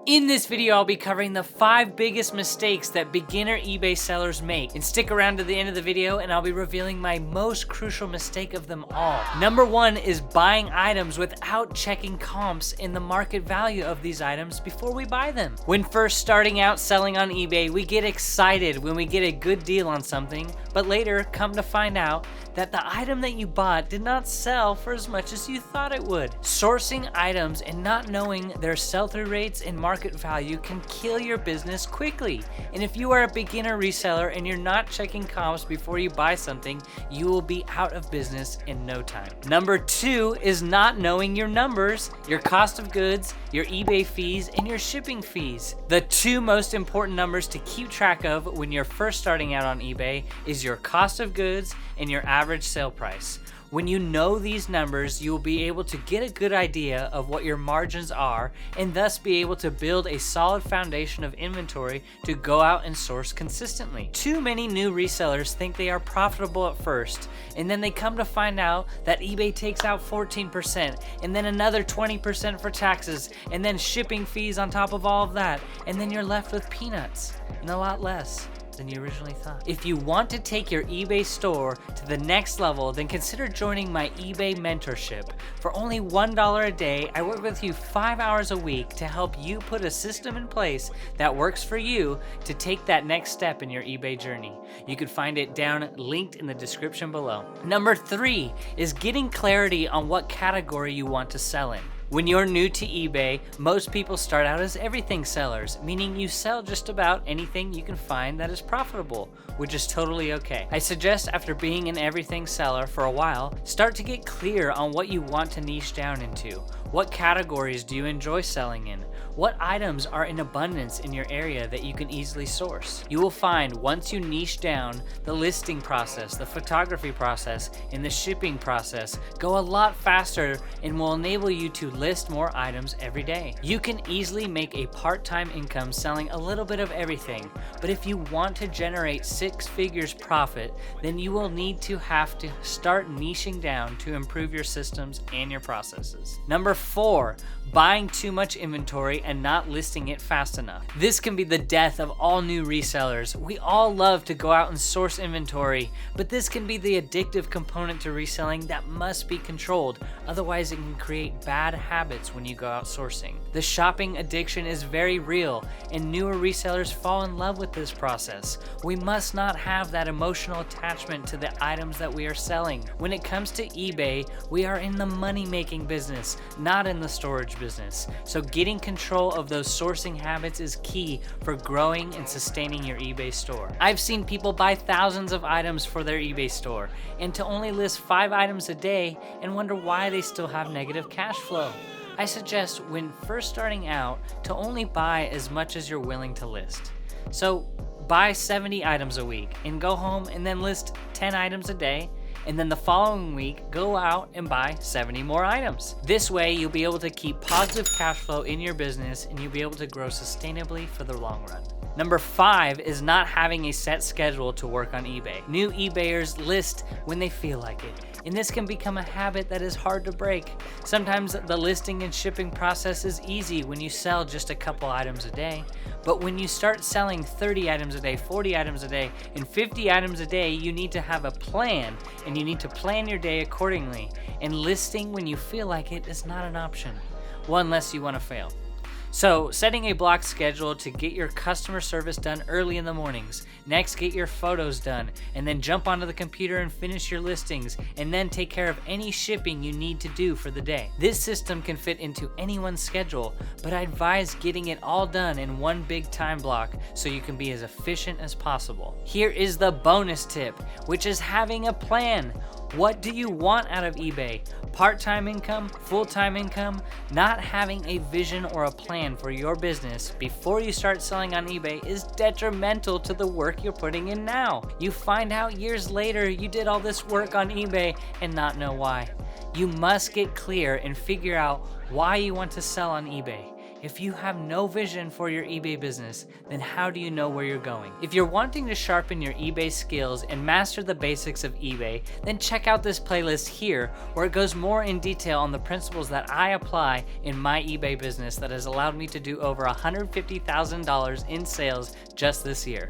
In this video, I'll be covering the 5 biggest mistakes that beginner eBay sellers make. And stick around to the end of the video and I'll be revealing my most crucial mistake of them all. Number 1 is buying items without checking comps in the market value of these items before we buy them. When first starting out selling on eBay, we get excited when we get a good deal on something, but later come to find out that the item that you bought did not sell for as much as you thought it would. Sourcing items and not knowing their sell-through rates and market value can kill your business quickly. And if you are a beginner reseller and you're not checking comps before you buy something, you will be out of business in no time. Number 2 is not knowing your numbers, your cost of goods, your eBay fees, and your shipping fees. The 2 most important numbers to keep track of when you're first starting out on eBay is your cost of goods and your average sale price. When you know these numbers, you will be able to get a good idea of what your margins are and thus be able to build a solid foundation of inventory to go out and source consistently. Too many new resellers think they are profitable at first, and then they come to find out that eBay takes out 14% and then another 20% for taxes and then shipping fees on top of all of that, and then you're left with peanuts and a lot less than you originally thought. If you want to take your eBay store to the next level, then consider joining my eBay mentorship. For only $1 a day, I work with you 5 hours a week to help you put a system in place that works for you to take that next step in your eBay journey. You can find it down linked in the description below. Number 3 is getting clarity on what category you want to sell in. When you're new to eBay, most people start out as everything sellers, meaning you sell just about anything you can find that is profitable, which is totally okay. I suggest after being an everything seller for a while, start to get clear on what you want to niche down into. What categories do you enjoy selling in? What items are in abundance in your area that you can easily source? You will find once you niche down, the listing process, the photography process, and the shipping process go a lot faster and will enable you to list more items every day. You can easily make a part-time income selling a little bit of everything, but if you want to generate 6 figures profit, then you will need to have to start niching down to improve your systems and your processes. Number 4, buying too much inventory and not listing it fast enough. This can be the death of all new resellers. We all love to go out and source inventory, but this can be the addictive component to reselling that must be controlled. Otherwise, it can create bad habits when you go out sourcing. The shopping addiction is very real, and newer resellers fall in love with this process. We must not have that emotional attachment to the items that we are selling. When it comes to eBay, we are in the money-making business, not in the storage business. So getting control of those sourcing habits is key for growing and sustaining your eBay store. I've seen people buy thousands of items for their eBay store and to only list 5 items a day and wonder why they still have negative cash flow. I suggest when first starting out to only buy as much as you're willing to list. So buy 70 items a week and go home and then list 10 items a day, and then the following week, go out and buy 70 more items. This way, you'll be able to keep positive cash flow in your business and you'll be able to grow sustainably for the long run. Number 5 is not having a set schedule to work on eBay. New eBayers list when they feel like it, and this can become a habit that is hard to break. Sometimes the listing and shipping process is easy when you sell just a couple items a day, but when you start selling 30 items a day, 40 items a day, and 50 items a day, you need to have a plan, and you need to plan your day accordingly. And listing when you feel like it is not an option, well, unless you want to fail. So setting a blocked schedule to get your customer service done early in the mornings. Next, get your photos done, and then jump onto the computer and finish your listings, and then take care of any shipping you need to do for the day. This system can fit into anyone's schedule, but I advise getting it all done in one big time block so you can be as efficient as possible. Here is the bonus tip, which is having a plan. What do you want out of eBay? Part-time income, full-time income? Not having a vision or a plan for your business before you start selling on eBay is detrimental to the work you're putting in now. You find out years later you did all this work on eBay and not know why. You must get clear and figure out why you want to sell on eBay. If you have no vision for your eBay business, then how do you know where you're going? If you're wanting to sharpen your eBay skills and master the basics of eBay, then check out this playlist here where it goes more in detail on the principles that I apply in my eBay business that has allowed me to do over $150,000 in sales just this year.